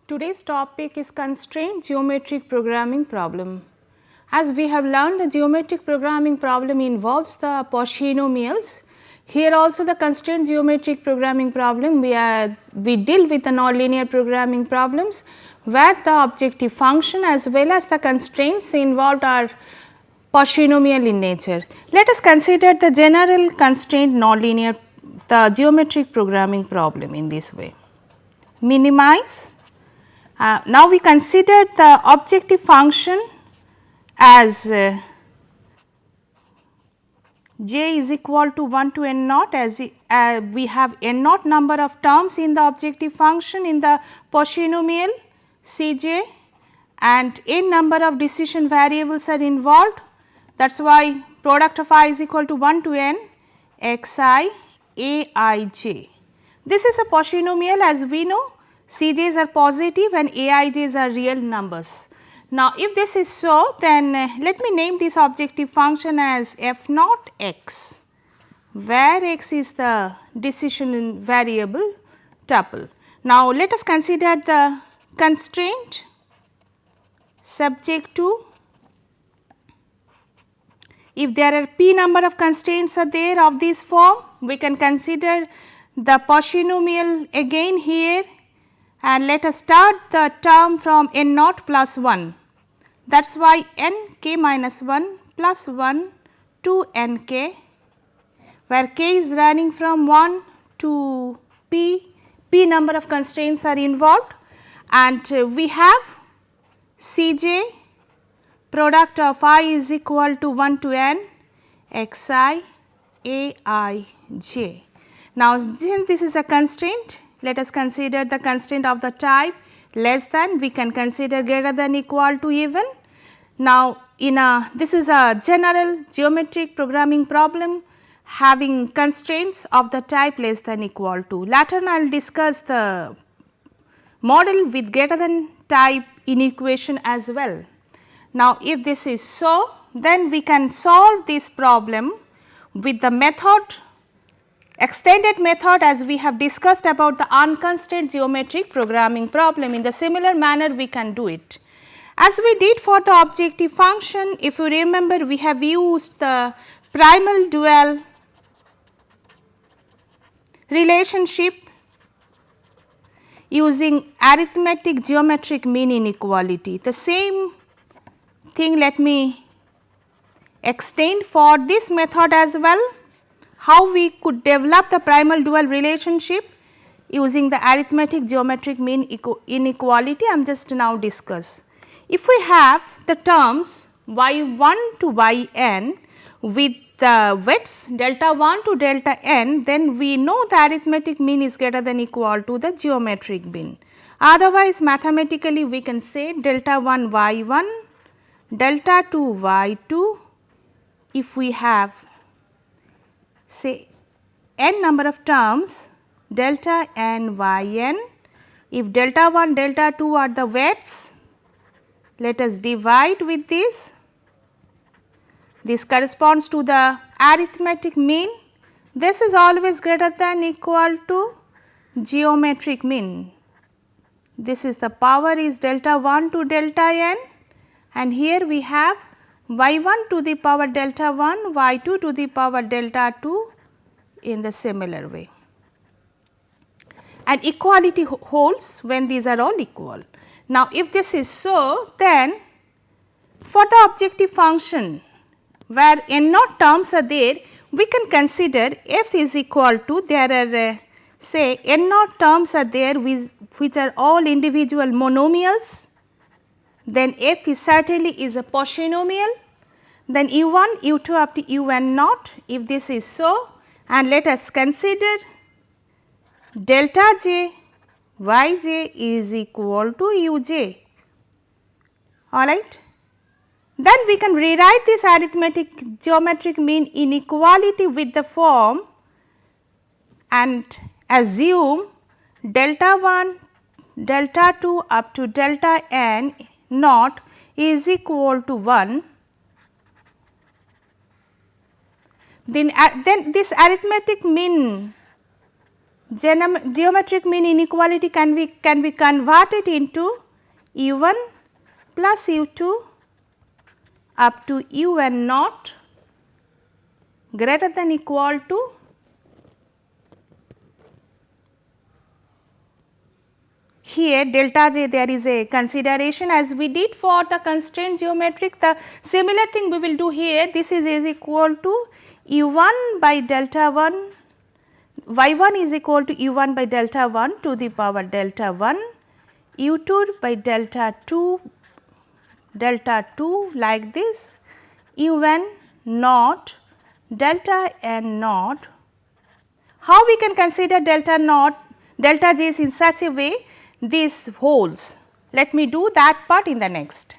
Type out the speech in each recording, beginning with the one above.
Today's topic is constraint geometric programming problem. As we have learned, the geometric programming problem involves the polynomials. Here also the constraint geometric programming problem, we deal with the nonlinear programming problems where the objective function as well as the constraints involved are polynomial in nature. Let us consider the general constraint nonlinear, the geometric programming problem in this way. Minimize. Now we consider the objective function as j is equal to 1 to n naught, as we have n naught number of terms in the objective function in the polynomial Cj and n number of decision variables are involved. That is why product of I is equal to 1 to n xi aij. This is a polynomial, as we know Cj's are positive and aij's are real numbers. Now, if this is so, then let me name this objective function as f naught x, where x is the decision variable tuple. Now, let us consider the constraint subject to, if there are p number of constraints are there of this form, we can consider the polynomial again here, and let us start the term from n naught plus 1. That is why n k minus 1 plus 1 to n k, where k is running from 1 to p, p number of constraints are involved, and we have C j product of I is equal to 1 to n x I a I j. Now, since this is a constraint, let us consider the constraint of the type less than, we can consider greater than equal to even. Now, this is a general geometric programming problem having constraints of the type less than equal to. Later on I will discuss the model with greater than type inequation as well. Now, if this is so, then we can solve this problem with the method, extended method, as we have discussed about the unconstrained geometric programming problem. In the similar manner we can do it. As we did for the objective function, if you remember, we have used the primal dual relationship using arithmetic geometric mean inequality. The same thing let me extend for this method as well. How we could develop the primal dual relationship using the arithmetic geometric mean inequality, I am just now discuss. If we have the terms y1 to yn with the weights delta 1 to delta n, then we know the arithmetic mean is greater than equal to the geometric mean. Otherwise, mathematically we can say delta 1 y1, delta 2 y2, if we have say n number of terms delta n yn, if delta 1 delta 2 are the weights, let us divide with this. This corresponds to the arithmetic mean. This is always greater than equal to geometric mean. This is the power is delta 1 to delta n, and here we have y1 to the power delta 1, y2 to the power delta 2 in the similar way. And equality holds when these are all equal. Now, if this is so, then for the objective function where n naught terms are there, we can consider f is equal to, there are say n naught terms are there which are all individual monomials, then f is certainly is a polynomial, then u1, u2 up to un naught, if this is so, and let us consider delta j yj is equal to uj, alright. Then we can rewrite this arithmetic geometric mean inequality with the form and assume delta 1 delta 2 up to delta n naught is equal to 1, then this arithmetic mean geometric mean inequality can be converted into u1 plus u2 up to un naught greater than equal to here delta j. There is a consideration as we did for the constraint geometric, the similar thing we will do here. This is equal to u1 by delta 1, y1 is equal to u1 by delta 1 to the power delta 1, u2 by delta 2 like this, un naught delta n naught. How we can consider delta naught delta j is in such a way this holds. Let me do that part in the next.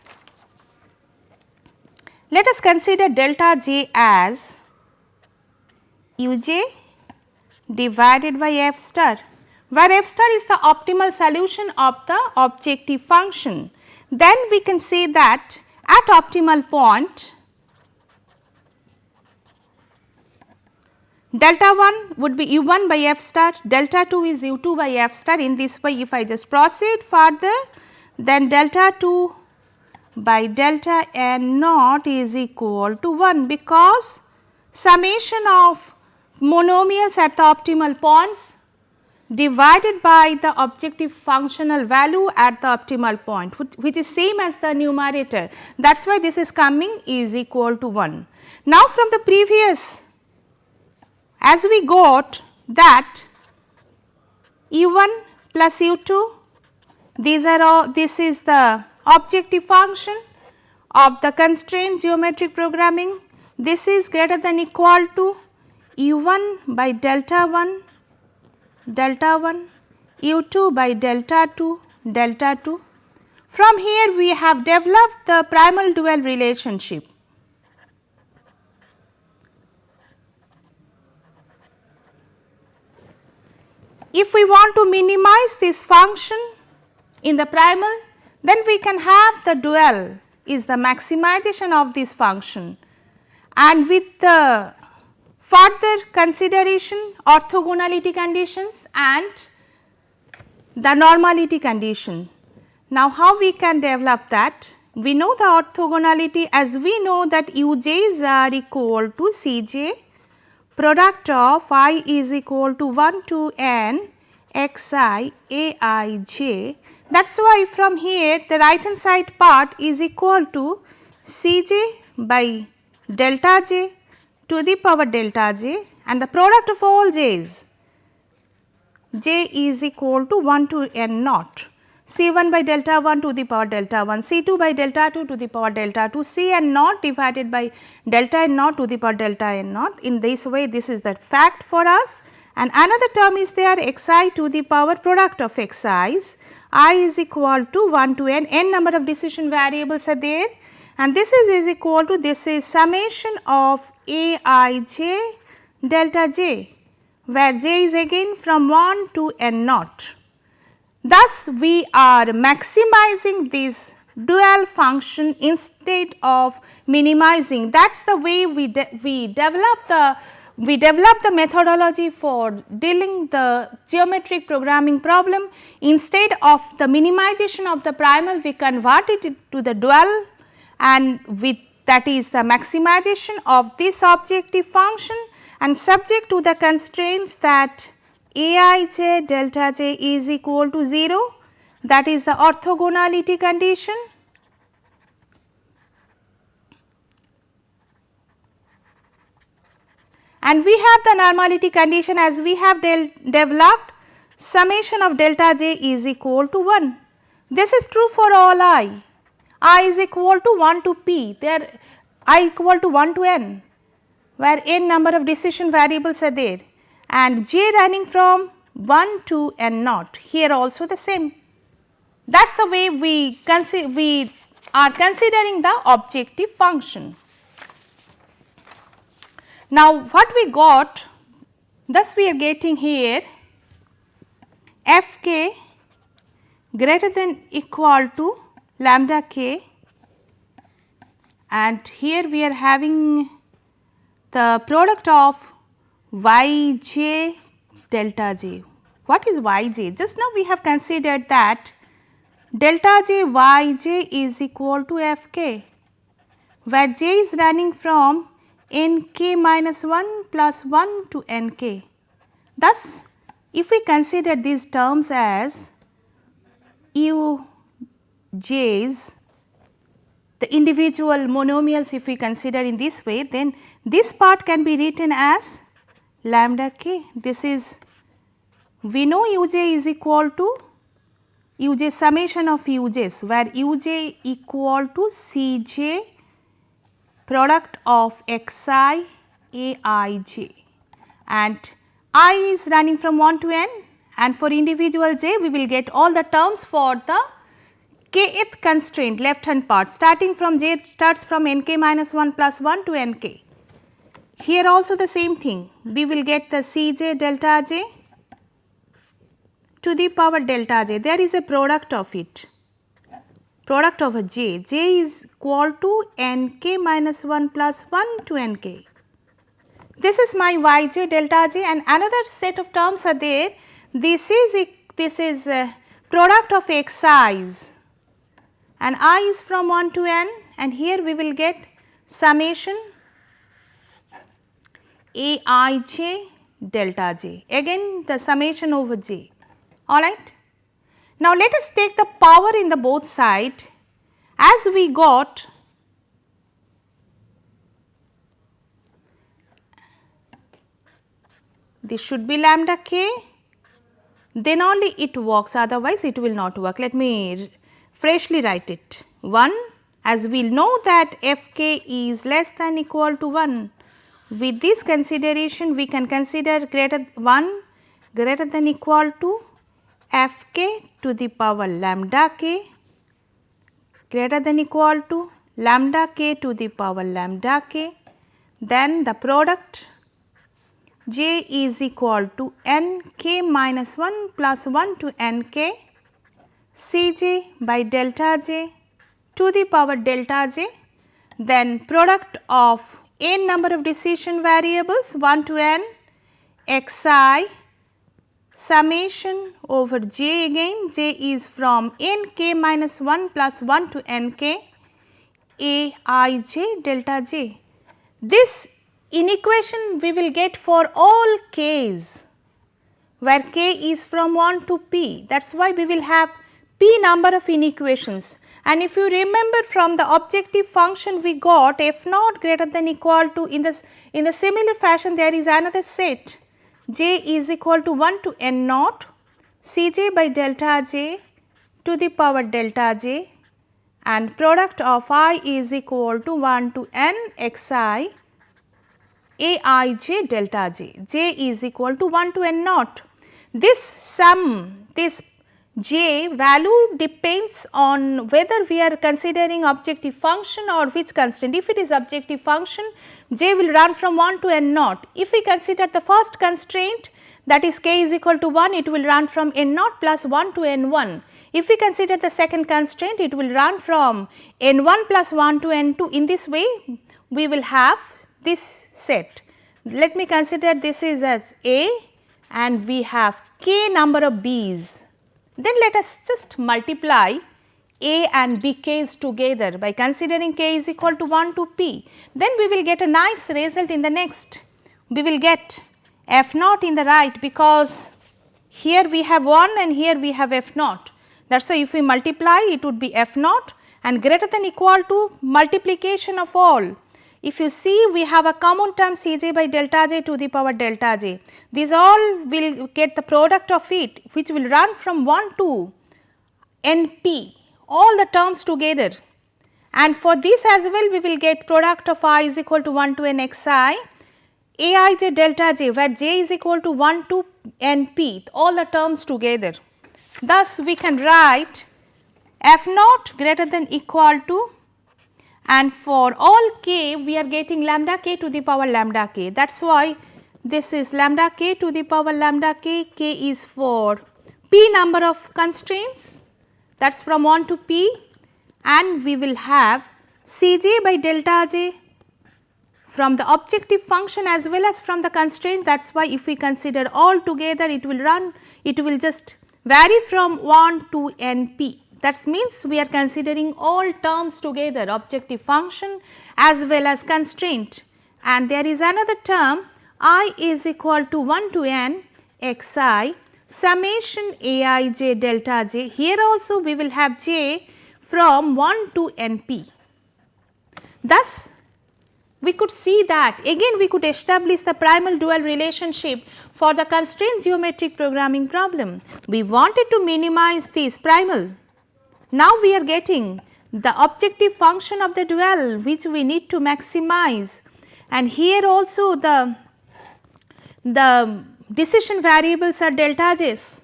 Let us consider delta j as uj divided by f star, where f star is the optimal solution of the objective function. Then we can say that at optimal point delta 1 would be u1 by f star, delta 2 is u2 by f star. In this way, if I just proceed further, then delta 2 by delta n naught is equal to 1, because summation of monomials at the optimal points divided by the objective functional value at the optimal point, which is same as the numerator. That is why this is coming is equal to 1. Now, from the previous, as we got that u1 plus u2, these are all, this is the objective function of the constraint geometric programming. This is greater than equal to u1 by delta 1, u2 by delta 2. From here we have developed the primal dual relationship. If we want to minimize this function in the primal, then we can have the dual is the maximization of this function, and with the further consideration orthogonality conditions and the normality condition. Now, how we can develop that? We know the orthogonality, as we know that uj's are equal to cj product of I is equal to 1 to n xi aij. That is why from here the right hand side part is equal to cj by delta j to the power delta j, and the product of all j's, j is equal to 1 to n naught, c1 by delta 1 to the power delta 1, c2 by delta 2 to the power delta 2, c n naught divided by delta n naught to the power delta n naught. In this way, this is the fact for us, and another term is there xi to the power product of xi's, I is equal to 1 to n number of decision variables are there, and this is equal to, this is summation of aij delta j, where j is again from 1 to n naught. Thus, we are maximizing this dual function instead of minimizing. That is the way we develop the methodology for dealing the geometric programming problem. Instead of the minimization of the primal, we converted it to the dual, and with that is the maximization of this objective function, and subject to the constraints that aij delta j is equal to 0, that is the orthogonality condition. And we have the normality condition, as we have developed summation of delta j is equal to 1. This is true for all I is equal to 1 to p, there I equal to 1 to n, where n number of decision variables are there, and j running from 1 to n naught, here also the same. That is the way we are considering the objective function. Now, what we got, thus we are getting here f k greater than equal to lambda k, and here we are having the product of yj delta j. What is yj? Just now we have considered that delta j yj is equal to fk, where j is running from nk minus 1 plus 1 to nk. Thus, if we consider these terms as uj's, the individual monomials, if we consider in this way, then this part can be written as lambda k. This is, we know uj is equal to uj summation of uj's, where uj equal to cj product of xi aij, and I is running from 1 to n, and for individual j we will get all the terms for the kth constraint left hand part, starting from j starts from nk minus 1 plus 1 to nk. Here also the same thing, we will get the cj delta j to the power delta j. There is a product of it, product of a j, j is equal to nk minus 1 plus 1 to nk. This is my yj delta j, and another set of terms are there. This is product of xi's, and I is from 1 to n, and here we will get summation aij delta j, again the summation over j. Alright. Now, let us take the power in the both side, as we got this should be lambda k, then only it works, otherwise it will not work. Let me freshly write it. 1, as we know that fk is less than equal to 1, with this consideration we can consider greater 1 greater than equal to fk to the power lambda k greater than equal to lambda k to the power lambda k, then the product j is equal to nk minus 1 plus 1 to nk cj by delta j to the power delta j, then product of n number of decision variables 1 to n xi summation over j, again j is from nk minus 1 plus 1 to nk aij delta j. This inequation we will get for all k's, where k is from 1 to p. That is why we will have p number of inequations. And if you remember from the objective function we got f naught greater than equal to, in the similar fashion there is another set, j is equal to 1 to n naught cj by delta j to the power delta j, and product of I is equal to 1 to n xi aij delta j, j is equal to 1 to n naught. This sum, this j value depends on whether we are considering objective function or which constraint. If it is objective function, j will run from 1 to n naught. If we consider the first constraint, that is k is equal to 1, it will run from n naught plus 1 to n 1. If we consider the second constraint, it will run from n 1 plus 1 to n 2. In this way, we will have this set. Let me consider this is as A, and we have k number of b's. Then let us just multiply A and B k's together by considering k is equal to 1 to p. Then we will get a nice result in the next. We will get f naught in the right, because here we have 1 and here we have f naught. That is why if we multiply, it would be f naught and greater than equal to multiplication of all. If you see, we have a common term cj by delta j to the power delta j. These all will get the product of it, which will run from 1 to np, all the terms together. And for this as well, we will get product of I is equal to 1 to n xi aij delta j, where j is equal to 1 to np, all the terms together. Thus, we can write f naught greater than equal to, and for all k we are getting lambda k to the power lambda k. That is why this is lambda k to the power lambda k, k is for p number of constraints that is from 1 to p, and we will have Cj by delta j from the objective function as well as from the constraint. That is why if we consider all together, it will just vary from 1 to n p. That means we are considering all terms together, objective function as well as constraint, and there is another term I is equal to 1 to n xi summation ai j delta j. Here also we will have j from 1 to n p. Thus, we could see that again we could establish the primal dual relationship for the constraint geometric programming problem. We wanted to minimize this primal. Now we are getting the objective function of the dual which we need to maximize, and here also the decision variables are delta j's.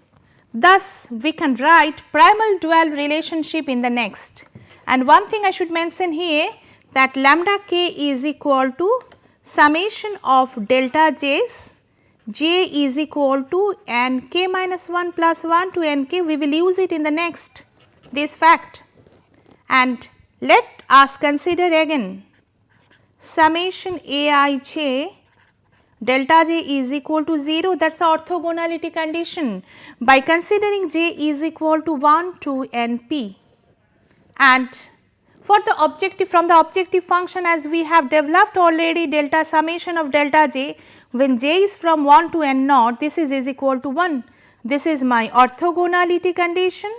Thus, we can write primal dual relationship in the next. And one thing I should mention here, that lambda k is equal to summation of delta j's, j is equal to n k minus 1 plus 1 to n k. We will use it in the next, this fact. And let us consider again summation a I j delta j is equal to 0, that is the orthogonality condition by considering j is equal to 1 to n p. And for the objective, from the objective function, as we have developed already delta summation of delta j, when j is from 1 to n naught, this is equal to 1. This is my orthogonality condition,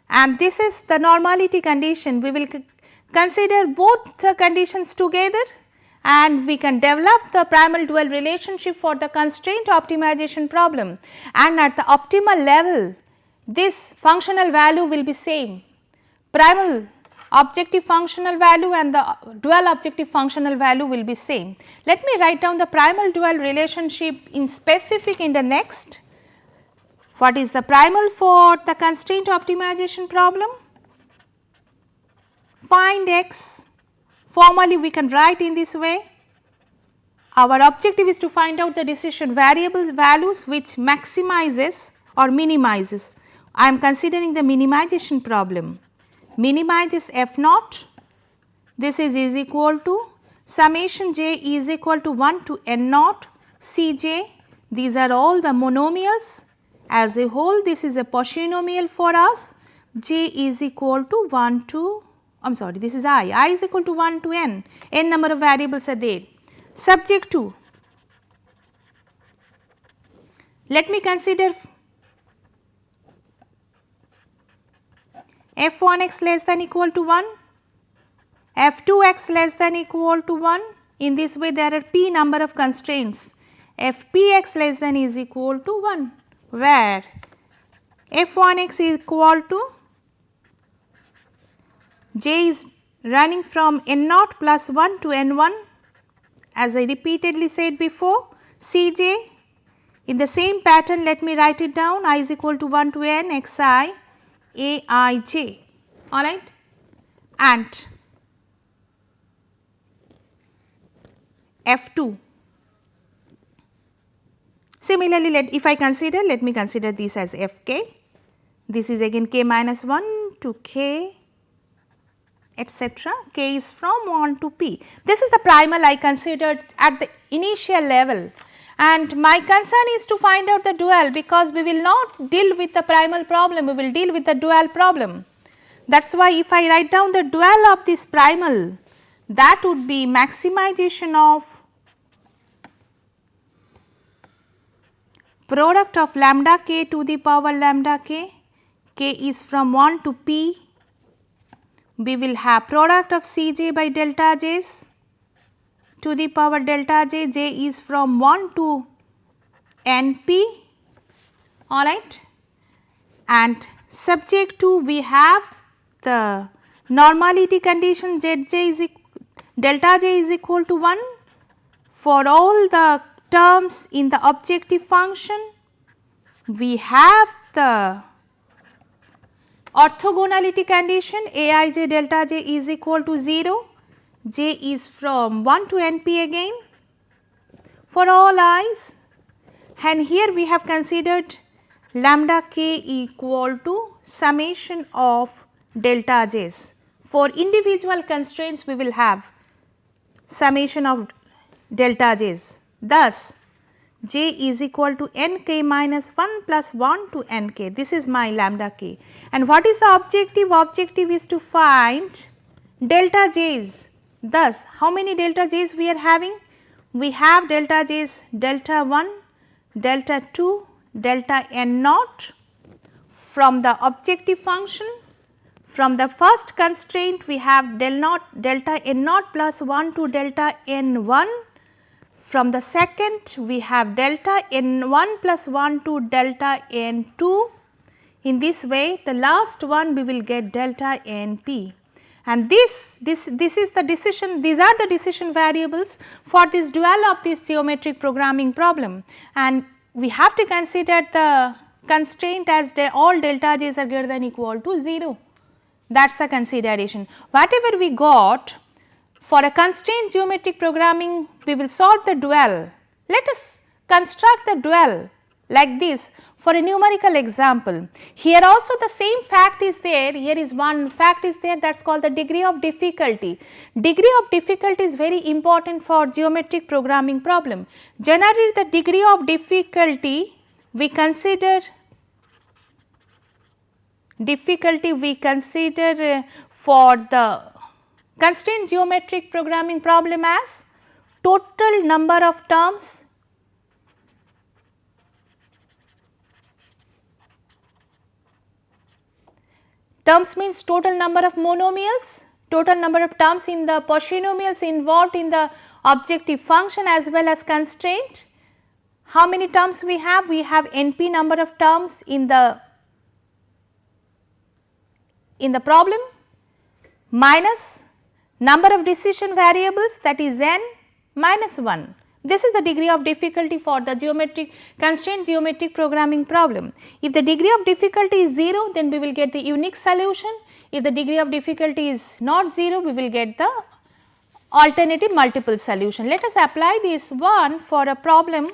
and this is the normality condition. We will consider both the conditions together, and we can develop the primal dual relationship for the constraint optimization problem, and at the optimal level this functional value will be same. Primal objective functional value and the dual objective functional value will be same. Let me write down the primal dual relationship in specific in the next. What is the primal for the constraint optimization problem? Find x. Formally we can write in this way. Our objective is to find out the decision variable values which maximizes or minimizes. I am considering the minimization problem. Minimizes f naught, this is equal to summation j is equal to 1 to n naught Cj. These are all the monomials. As a whole, this is a polynomial for us. J is equal to 1 to, I am sorry, this is I is equal to 1 to n number of variables are there. Subject to, let me consider f1x less than equal to 1, f2x less than equal to 1. In this way there are p number of constraints, fpx less than is equal to 1, where f1x is equal to j is running from n naught plus 1 to n1, as I repeatedly said before. Cj in the same pattern, let me write it down, I is equal to 1 to n xi a I j, alright. And f2. Similarly, if I consider, let me consider this as fk, this is again k minus 1 to k etc. K is from 1 to p. This is the primal I considered at the initial level, and my concern is to find out the dual, because we will not deal with the primal problem, we will deal with the dual problem. That is why if I write down the dual of this primal, that would be maximization of product of lambda k to the power lambda k, k is from 1 to p. We will have product of Cj by delta j's to the power delta j, j is from 1 to np, alright. And subject to, we have the normality condition zj is delta j is equal to 1 for all the terms in the objective function. We have the orthogonality condition aij delta j is equal to 0, j is from 1 to np again for all i's, and here we have considered lambda k equal to summation of delta j's. For individual constraints we will have summation of delta j's. Thus, j is equal to n k minus 1 plus 1 to n k. This is my lambda k. And what is the objective? Objective is to find delta j's. Thus, how many delta j's we are having? We have delta j's delta 1, delta 2, delta n naught from the objective function. From the first constraint we have delta n naught plus 1 to delta n 1. From the second we have delta n 1 plus 1 to delta n 2. In this way the last one we will get delta n p. And this is the decision, these are the decision variables for this dual of this geometric programming problem. And we have to consider the constraint as all delta j's are greater than equal to 0. That is the consideration. Whatever we got for a constraint geometric programming, we will solve the dual. Let us construct the dual like this for a numerical example. Here also the same fact is there, here is one fact is there, that is called the degree of difficulty. Degree of difficulty is very important for geometric programming problem. Generally the degree of difficulty we consider for the constraint geometric programming problem as total number of terms means total number of monomials, total number of terms in the polynomials involved in the objective function as well as constraint. How many terms we have? We have NP number of terms in the problem minus number of decision variables, that is n minus 1. This is the degree of difficulty for the constraint geometric programming problem. If the degree of difficulty is 0, then we will get the unique solution. If the degree of difficulty is not 0, we will get the alternative multiple solution. Let us apply this one for a problem,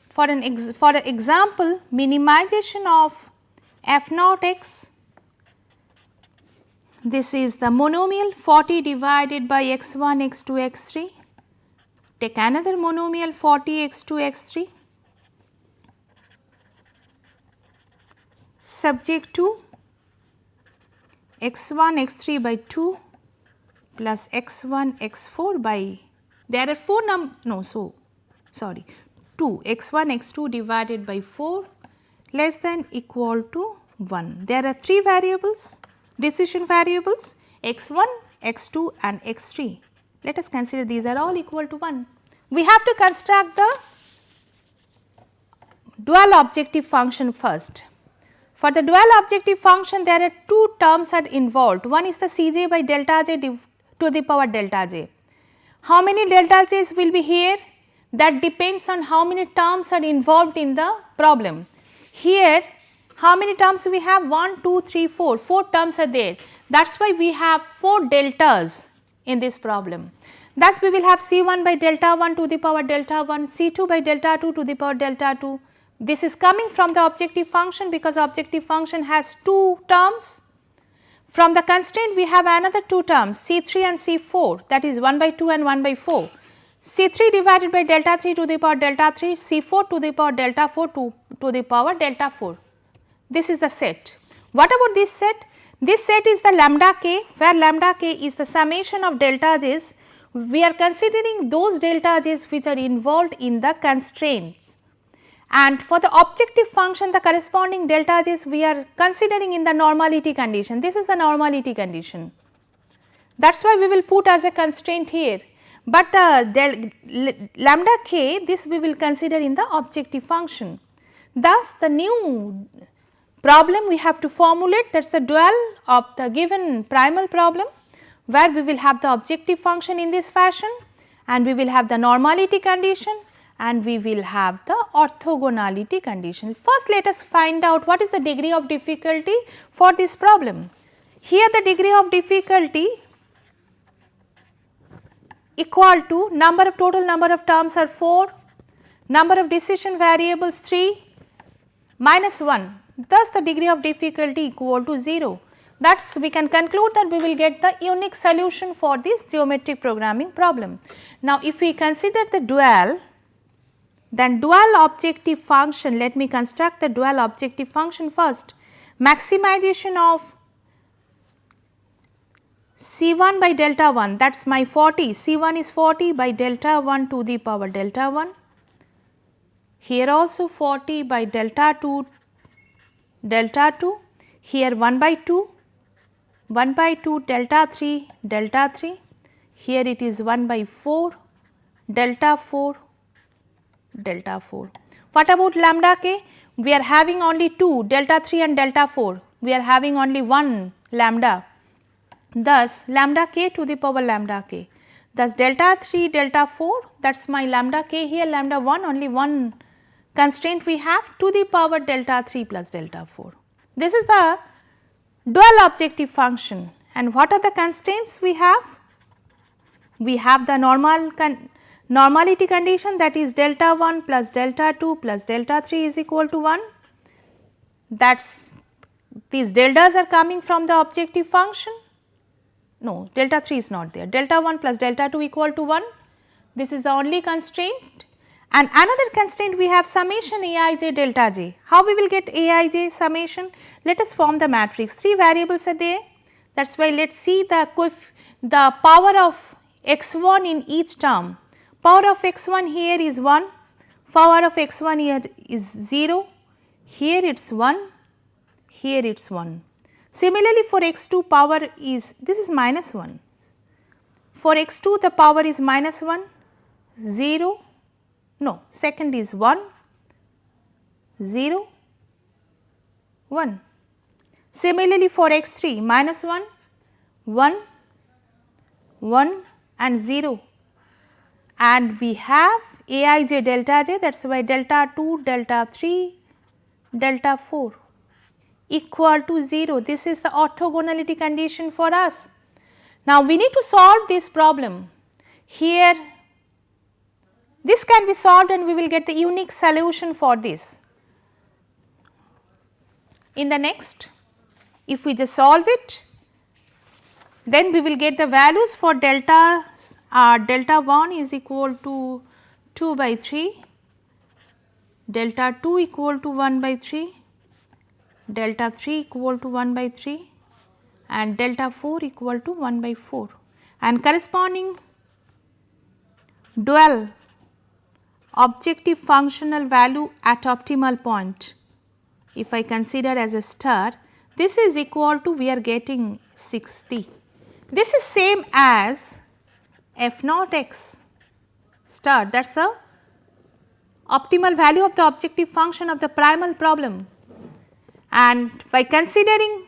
for an example, minimization of f naught x. This is the monomial 40 divided by x1, x2, x3. Take another monomial 40 x2, x3 subject to x1, x3 by 2 plus x1, x4 by, there are 2 x1, x2 divided by 4 less than equal to 1. There are 3 variables, decision variables x1, x2 and x3. Let us consider these are all equal to 1. We have to construct the dual objective function first. For the dual objective function there are 2 terms are involved. One is the Cj by delta j to the power delta j. How many delta j's will be here? That depends on how many terms are involved in the problem. Here how many terms we have? 1, 2, 3, 4. 4 terms are there. That is why we have 4 deltas in this problem. Thus, we will have C1 by delta 1 to the power delta 1, C2 by delta 2 to the power delta 2. This is coming from the objective function because objective function has 2 terms. From the constraint we have another 2 terms C3 and C4, that is 1 by 2 and 1 by 4. C3 divided by delta 3 to the power delta 3, C4 to the power delta 4 to the power delta 4. This is the set. What about this set? This set is the lambda k, where lambda k is the summation of delta j's. We are considering those delta j's which are involved in the constraints. And for the objective function, the corresponding delta j's we are considering in the normality condition. This is the normality condition. That is why we will put as a constraint here. But the lambda k, this we will consider in the objective function. Thus, the new problem we have to formulate, that is the dual of the given primal problem, where we will have the objective function in this fashion and we will have the normality condition and we will have the orthogonality condition. First, let us find out what is the degree of difficulty for this problem. Here the degree of difficulty equal to total number of terms are 4, number of decision variables 3 minus 1. thus the degree of difficulty equal to 0. That's we can conclude that we will get the unique solution for this geometric programming problem. Now, if we consider the dual, then dual objective function, let me construct the dual objective function first. Maximization of C1 by delta 1, that is my 40, C1 is 40 by delta 1 to the power delta 1. Here also 40 by delta 2, here 1 by 2, 1 by 2 delta 3, here it is 1 by 4, delta 4, delta 4. What about lambda k? We are having only 2, delta 3 and delta 4, we are having only 1 lambda. Thus, lambda k to the power lambda k. Thus, delta 3, delta 4, that is my lambda k here, lambda 1, only 1 constraint we have to the power delta 3 plus delta 4. This is the dual objective function, and what are the constraints we have? We have the normality condition, that is delta 1 plus delta 2 plus delta 3 is equal to 1. That is, these deltas are coming from the objective function. No, delta 3 is not there, delta 1 plus delta 2 equal to 1, this is the only constraint. And another constraint we have summation aij delta j. How we will get aij summation? Let us form the matrix, 3 variables are there, that is why let us see the power of x1 in each term. Power of x1 here is 1, power of x1 here is 0, here it is 1, here it is 1. Similarly, for x2 power is, this is minus 1, for x2 the power is minus 1, 0, no, second is 1, 0, 1. Similarly, for x3 minus 1, 1, 1 and 0, and we have aij delta j, that is why delta 2, delta 3, delta 4 equal to 0. This is the orthogonality condition for us. Now, we need to solve this problem. Here this can be solved and we will get the unique solution for this. In the next, if we just solve it, then we will get the values for delta 1 is equal to 2 by 3, delta 2 equal to 1 by 3, delta 3 equal to 1 by 3 and delta 4 equal to 1 by 4, and corresponding dual objective functional value at optimal point, if I consider as a star, this is equal to, we are getting 60. This is same as f naught x star, that is the optimal value of the objective function of the primal problem. And by considering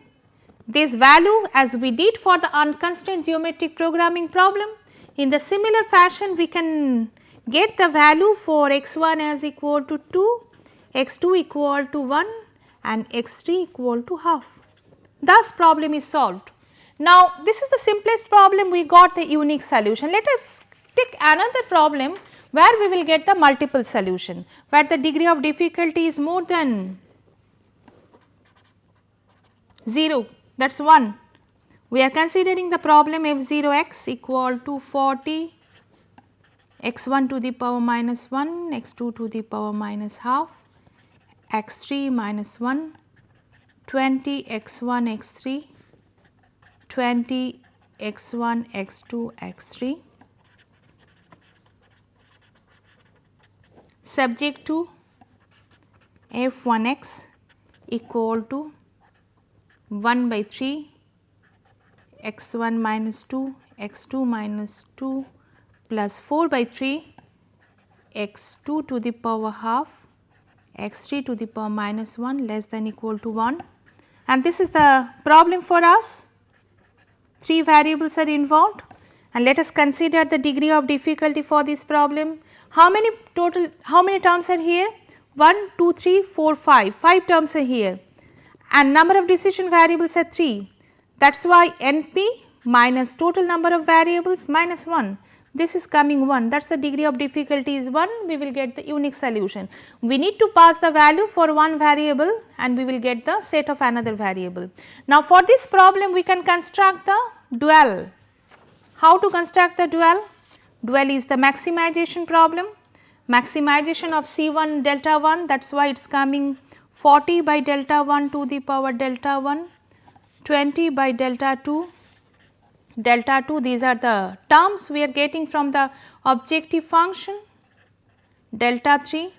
this value as we did for the unconstrained geometric programming problem, in the similar fashion we can get the value for x1 as equal to 2, x2 equal to 1 and x3 equal to half. Thus, problem is solved. Now, this is the simplest problem, we got the unique solution. Let us take another problem where we will get the multiple solution, where the degree of difficulty is more than 0, that is 1. We are considering the problem f0x equal to 40, x1 to the power minus 1, x2 to the power minus half, x3 minus 1, 20 x1 x3, 20 x1 x2 x3, subject to f1x equal to 1 by 3, x1 minus 2, x2 minus 2 plus 4 by 3, x2 to the power half, x3 to the power minus 1 less than equal to 1. And this is the problem for us. 3 variables are involved, and let us consider the degree of difficulty for this problem. How many terms are here? 1, 2, 3, 4, 5, 5 terms are here, and number of decision variables are 3. That is why NP minus total number of variables minus 1. this is coming 1, that is the degree of difficulty is 1, we will get the unique solution. We need to pass the value for one variable and we will get the set of another variable. Now, for this problem we can construct the dual. How to construct the dual? Dual is the maximization problem, maximization of C1 delta 1, that is why it is coming 40 by delta 1 to the power delta 1, 20 by delta 2, delta 2, these are the terms we are getting from the objective function delta 3,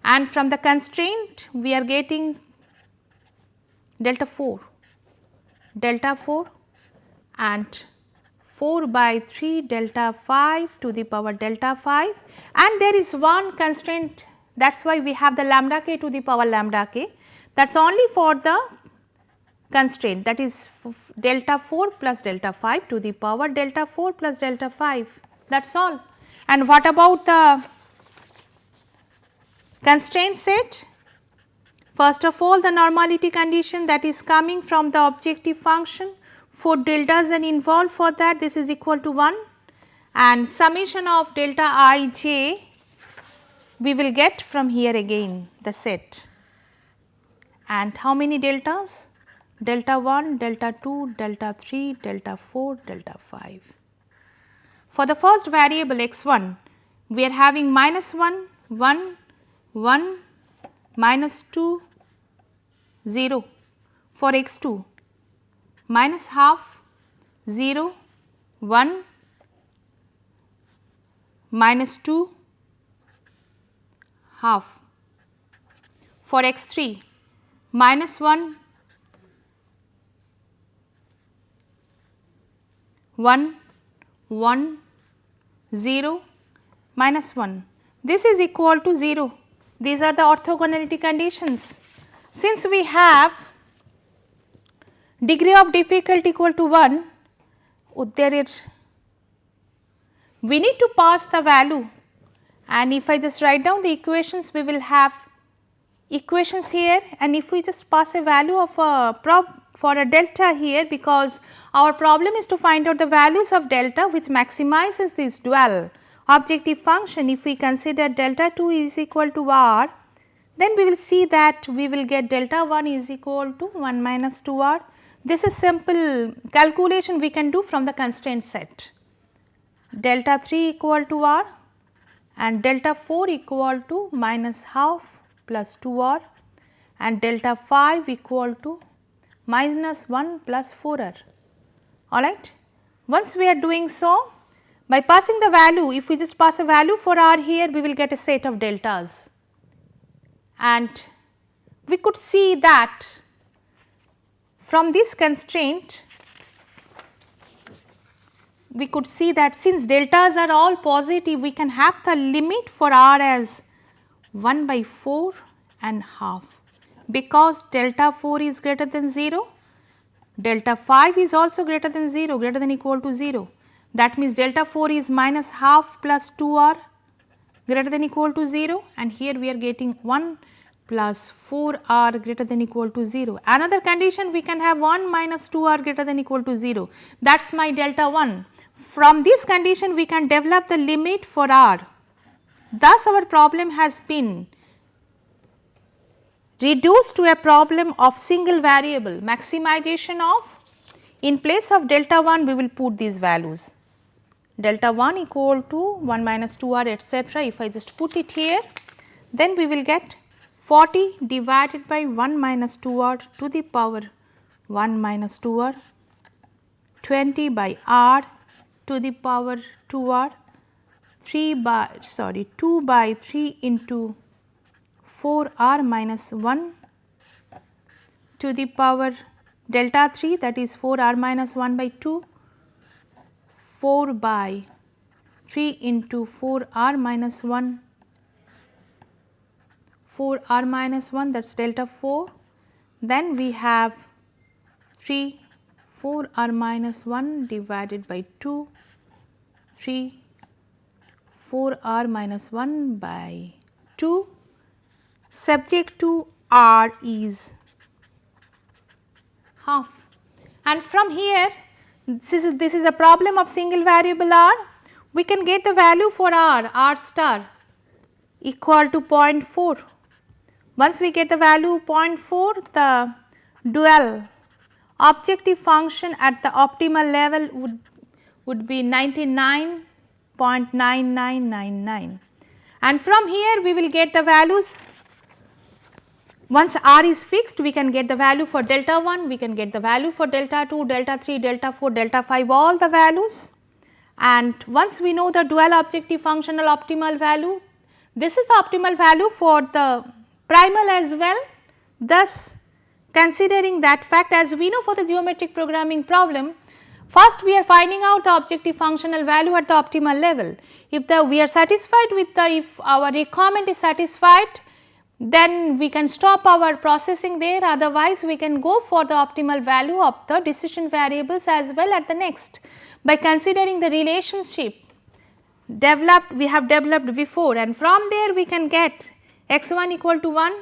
and from the constraint we are getting delta 4 and 4 by 3 delta 5 to the power delta 5, and there is one constraint, that is why we have the lambda k to the power lambda k, that is only for the constraint, that is delta 4 plus delta 5 to the power delta 4 plus delta 5, that is all. And what about the constraint set? First of all, the normality condition, that is coming from the objective function, 4 deltas are involved for that, this is equal to 1, and summation of delta I j we will get from here again the set. And how many deltas? Delta 1, delta 2, delta 3, delta 4, delta 5. For the first variable x1, we are having minus 1, 1, 1, minus 2, 0. For x2, minus half, 0, 1, minus 2, half. For x3, minus 1, 1, 1, 0, minus 1. This is equal to 0. These are the orthogonality conditions. Since we have degree of difficulty equal to 1, we need to pass the value, and if I just write down the equations, we will have equations here, and if we just pass a value of for a delta here, because our problem is to find out the values of delta which maximizes this dual objective function. If we consider delta 2 is equal to r, then we will see that we will get delta 1 is equal to 1 minus 2 r. This is simple calculation we can do from the constraint set. Delta 3 equal to r and delta 4 equal to minus half plus 2 r, and delta 5 equal to minus 1 plus 4 r. Alright. Once we are doing so, by passing the value, if we just pass a value for r here, we will get a set of deltas, and we could see that from this constraint, we could see that since deltas are all positive, we can have the limit for r as 1 by 4 and half, because delta 4 is greater than 0, delta 5 is also greater than 0, greater than equal to 0. That means delta 4 is minus half plus 2 r greater than equal to 0, and here we are getting 1 plus 4 r greater than equal to 0. Another condition, we can have 1 minus 2 r greater than equal to 0, that is my delta 1. From this condition we can develop the limit for r. Thus, our problem has been reduced to a problem of single variable maximization of, in place of delta 1 we will put these values, delta 1 equal to 1 minus 2 r etc. If I just put it here, then we will get 40 divided by 1 minus 2 r to the power 1 minus 2 r, 20 by r to the power 2 r, 2 by 3 into 4 r minus 1 to the power delta 3, that is 4 r minus 1 by 2, 4 by 3 into 4 r minus 1, 4 r minus 1, that is delta 4. Then we have 3 4 r minus 1 divided by 2, 3 4 r minus 1 by 2, subject to r is half. And from here, this is a problem of single variable r. we can get the value for r star equal to 0.4. Once we get the value 0.4, the dual objective function at the optimal level would be 99.9999, and from here we will get the values. Once r is fixed, we can get the value for delta 1, we can get the value for delta 2, delta 3, delta 4, delta 5, all the values. And once we know the dual objective functional optimal value, this is the optimal value for the primal as well. Thus, considering that fact, as we know for the geometric programming problem, first we are finding out the objective functional value at the optimal level. If we are satisfied with if our requirement is satisfied, then we can stop our processing there, otherwise we can go for the optimal value of the decision variables as well at the next, by considering the relationship we have developed before, and from there we can get x1 equal to 1,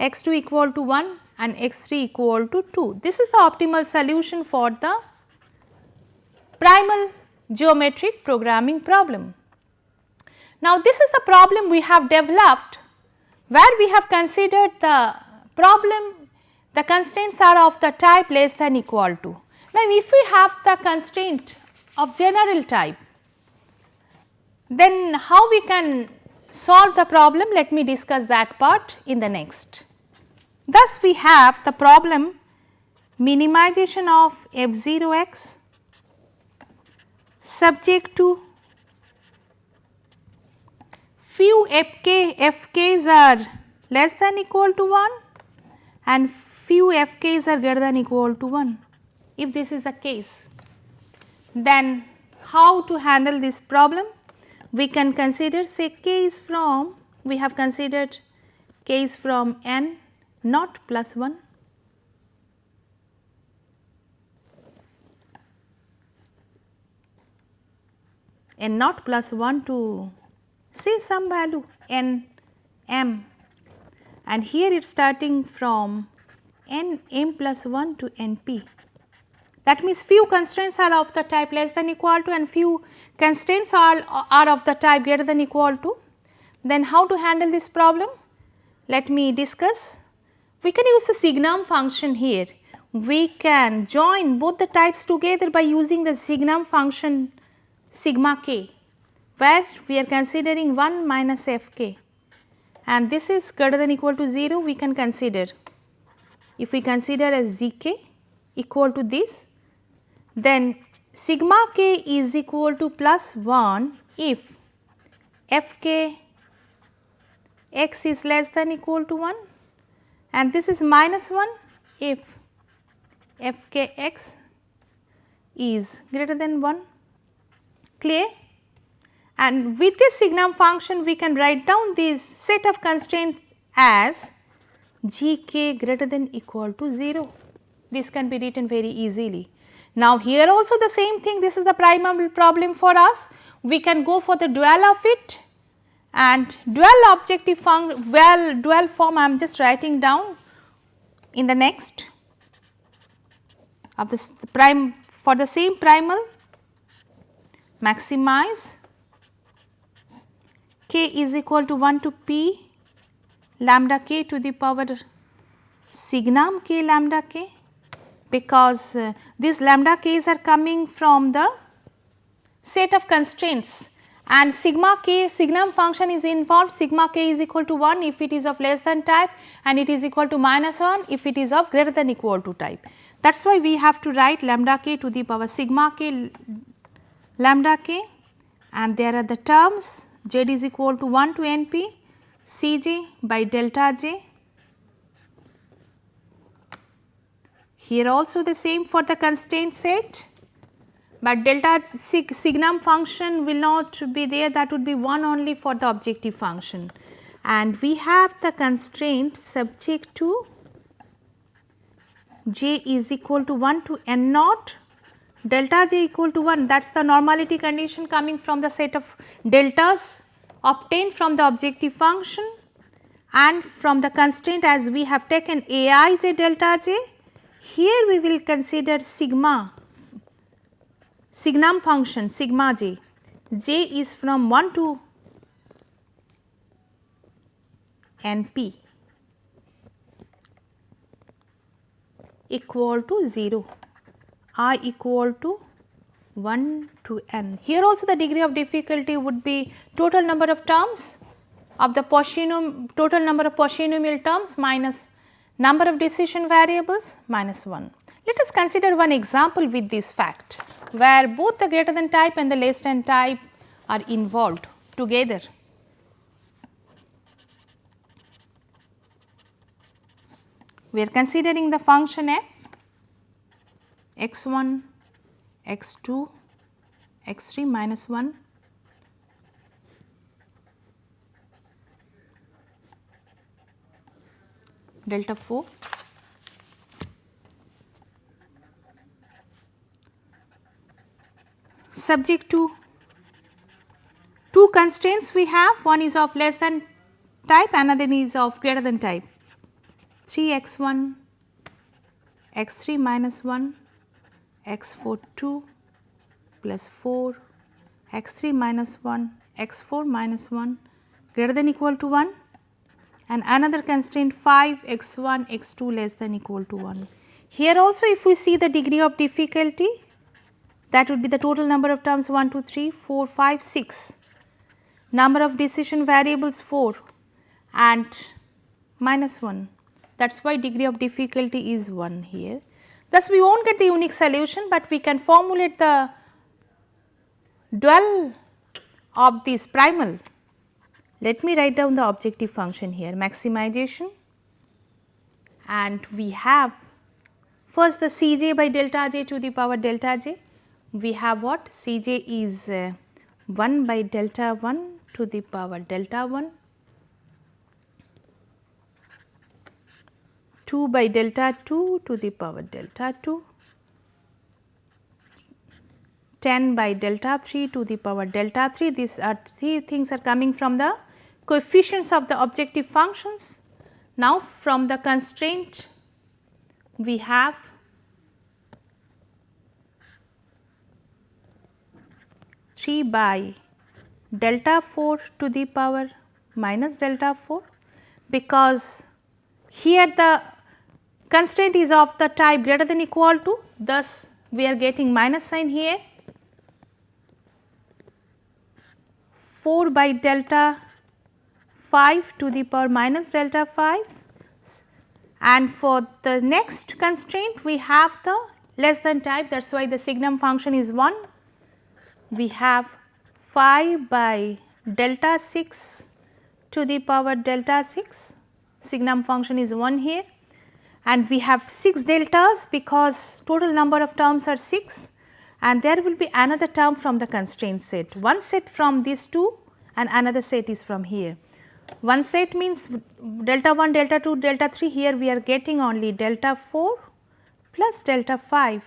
x2 equal to 1 and x3 equal to 2. This is the optimal solution for the primal geometric programming problem. Now, this is the problem we have developed, where we have considered the problem, the constraints are of the type less than equal to. Now, if we have the constraint of general type, then how we can solve the problem? Let me discuss that part in the next. Thus, we have the problem minimization of f0x subject to few fk's are less than equal to 1 and few fk's are greater than equal to 1. If this is the case, then how to handle this problem? We can consider, say, k is from, we have considered k is from n naught plus 1, n naught plus 1 to say some value n m, and here it is starting from n m plus 1 to n p. That means few constraints are of the type less than equal to and few constraints are of the type greater than equal to. Then how to handle this problem? Let me discuss. We can use the signum function here. We can join both the types together by using the signum function sigma k, where we are considering 1 minus f k, and this is greater than equal to 0. We can consider, if we consider as z k equal to this, then sigma k is equal to plus 1 if f k x is less than equal to 1, and this is minus 1 if f k x is greater than 1. Clear? And with this signum function, we can write down this set of constraints as g k greater than equal to 0. This can be written very easily. Now, here also the same thing, this is the primal problem for us. We can go for the dual of it, and dual objective dual form I am just writing down in the next of this prime for the same primal. Maximize k is equal to 1 to p lambda k to the power signum k lambda k, because these lambda k's are coming from the set of constraints, and sigma k signum function is involved. Sigma k is equal to 1 if it is of less than type, and it is equal to minus 1 if it is of greater than equal to type. That is why we have to write lambda k to the power sigma k lambda k, and there are the terms z is equal to 1 to n p c j by delta j. Here also the same for the constraint set, but delta signum function will not be there, that would be 1 only for the objective function. And we have the constraint subject to j is equal to 1 to n naught, delta j equal to 1, that is the normality condition coming from the set of deltas obtained from the objective function, and from the constraint as we have taken a I j delta j. Here we will consider signum function sigma j. j is from 1 to np equal to 0, I equal to 1 to n. Here also the degree of difficulty would be total number of terms of the total number of polynomial terms minus number of decision variables minus 1. Let us consider one example with this fact, where both the greater than type and the less than type are involved together. We are considering the function f x1, x2, x3 minus 1, delta 4, subject to two constraints we have, one is of less than type, another is of greater than type, 3x1, x3 minus 1, x4 2 plus 4, x3 minus 1, x4 minus 1 greater than equal to 1, and another constraint 5 x1 x2 less than equal to 1. Here also if we see the degree of difficulty, that would be the total number of terms 1, 2, 3, 4, 5, 6, number of decision variables 4 and minus 1. That is why degree of difficulty is 1 here. Thus, we will not get the unique solution, but we can formulate the dual of this primal. Let me write down the objective function here, maximization, and we have first the Cj by delta j to the power delta j. We have what? Cj is 1 by delta 1 to the power delta 1, 2 by delta 2 to the power delta 2, 10 by delta 3 to the power delta 3. These are three things are coming from the coefficients of the objective functions. Now, from the constraint we have three by delta 4 to the power minus delta 4, because here the constraint is of the type greater than equal to, thus we are getting minus sign here, 4 by delta 5 to the power minus delta 5, and for the next constraint we have the less than type, that is why the signum function is 1. We have 5 by delta 6 to the power delta 6, signum function is 1 here, and we have 6 deltas because total number of terms are 6, and there will be another term from the constraint set, one set from these two and another set is from here. One set means delta 1, delta 2, delta 3, here we are getting only delta 4 plus delta 5.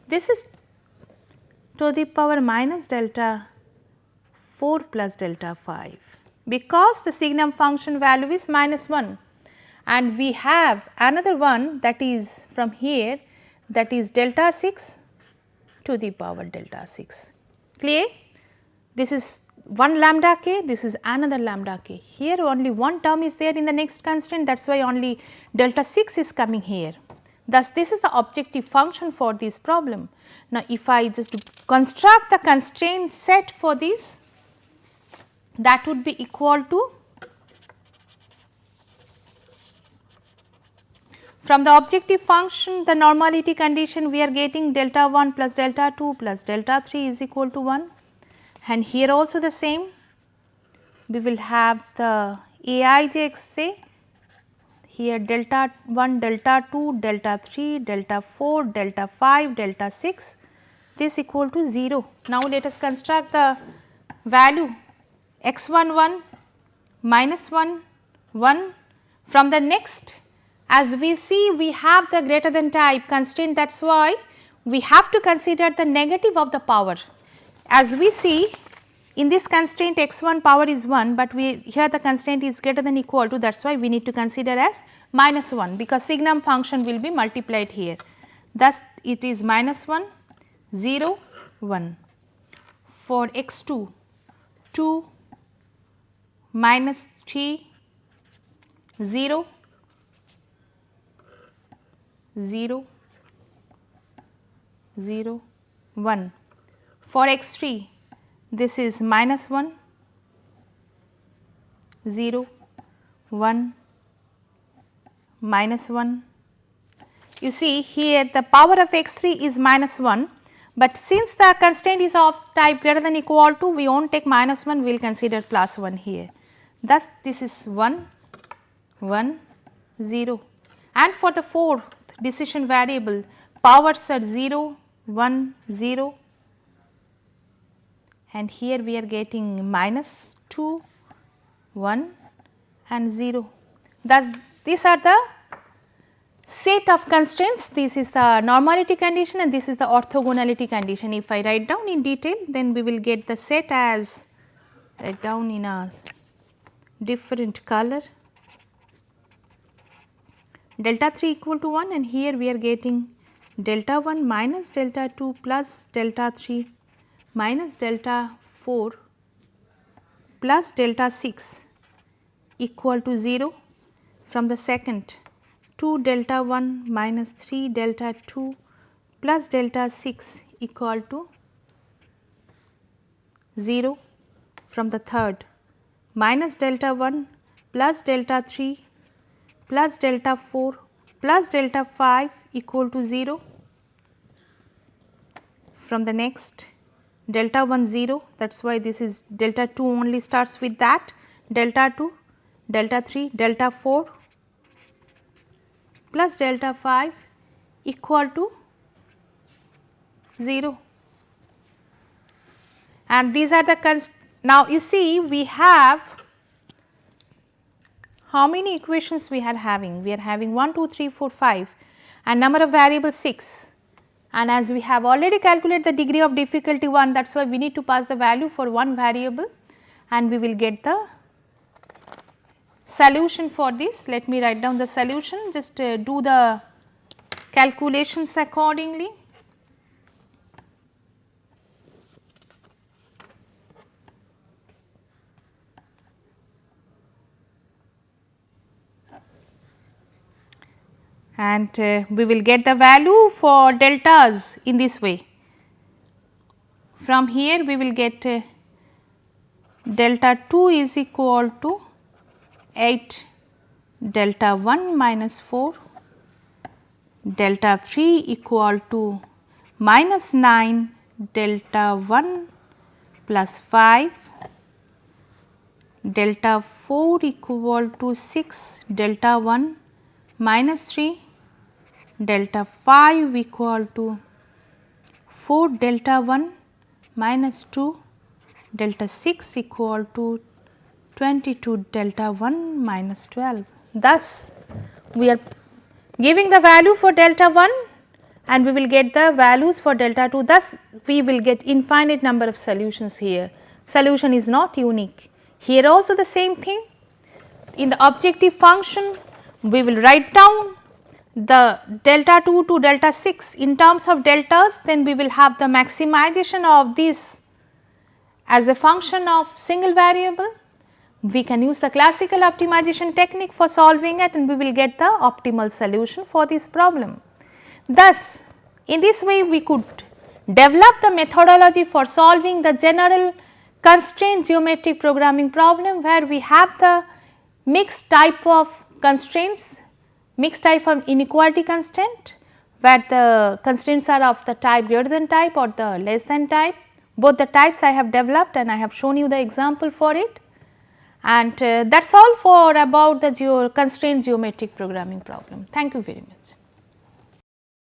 This is to the power minus delta 4 plus delta 5, because the signum function value is minus 1, and we have another one that is from here, that is delta 6 to the power delta 6. Clear? This is one lambda k, this is another lambda k. Here only one term is there in the next constraint, that is why only delta 6 is coming here. Thus, this is the objective function for this problem. Now, if I just construct the constraint set for this, that would be equal to, from the objective function the normality condition we are getting delta 1 plus delta 2 plus delta 3 is equal to 1, and here also the same, we will have the Aijxj, here delta 1, delta 2, delta 3, delta 4, delta 5, delta 6, this equal to 0. Now, let us construct the value x11 minus 1, 1. From the next, as we see, we have the greater than type constraint, that is why we have to consider the negative of the power. As we see in this constraint x1 power is 1, but we here the constraint is greater than equal to, that is why we need to consider as minus 1, because signum function will be multiplied here. Thus, it is minus 1, 0, 1. For x2 2, minus 3, 0, 0, 0, 1. For x3, this is minus 1, 0, 1, minus 1. You see here the power of x3 is minus 1, but since the constraint is of type greater than equal to, we will not take minus 1, we will consider plus 1 here. Thus, this is 1, 1, 0, and for the fourth decision variable, powers are 0, 1, 0, and here we are getting minus 2, 1 and 0. Thus, these are the set of constraints. This is the normality condition and this is the orthogonality condition. If I write down in detail, then we will get the set as, write down in a different color, delta 3 equal to 1, and here we are getting delta 1 minus delta 2 plus delta 3 minus delta 4 plus delta 6 equal to 0. From the second, 2 delta 1 minus 3 delta 2 plus delta 6 equal to 0. From the third, minus delta 1 plus delta 3 plus delta 4 plus delta 5 equal to 0. From the next, delta 1 0, that is why this is delta 2 only starts with that, delta 2, delta 3, delta 4 plus delta 5 equal to 0. And these are the now you see we have how many equations we are having? We are having 1, 2, 3, 4, 5 and number of variables 6, and as we have already calculated the degree of difficulty 1, that is why we need to pass the value for one variable and we will get the solution for this. Let me write down the solution, just do the calculations accordingly. And we will get the value for deltas in this way. From here we will get delta 2 is equal to 8 delta 1 minus 4, delta 3 equal to minus 9 delta 1 plus 5, delta 4 equal to 6 delta 1 minus 3, delta 5 equal to 4 delta 1 minus 2, delta 6 equal to 22 delta 1 minus 12. Thus, we are giving the value for delta 1 and we will get the values for delta 2. Thus, we will get infinite number of solutions here. Solution is not unique. Here also the same thing. In the objective function, we will write down the delta 2 to delta 6 in terms of deltas, then we will have the maximization of this as a function of single variable. We can use the classical optimization technique for solving it and we will get the optimal solution for this problem. Thus, in this way we could develop the methodology for solving the general constraint geometric programming problem, where we have the mixed type of constraints, mixed type of inequality constraint, where the constraints are of the type greater than type or the less than type. Both the types I have developed and I have shown you the example for it. And that is all for about the constraint geometric programming problem. Thank you very much.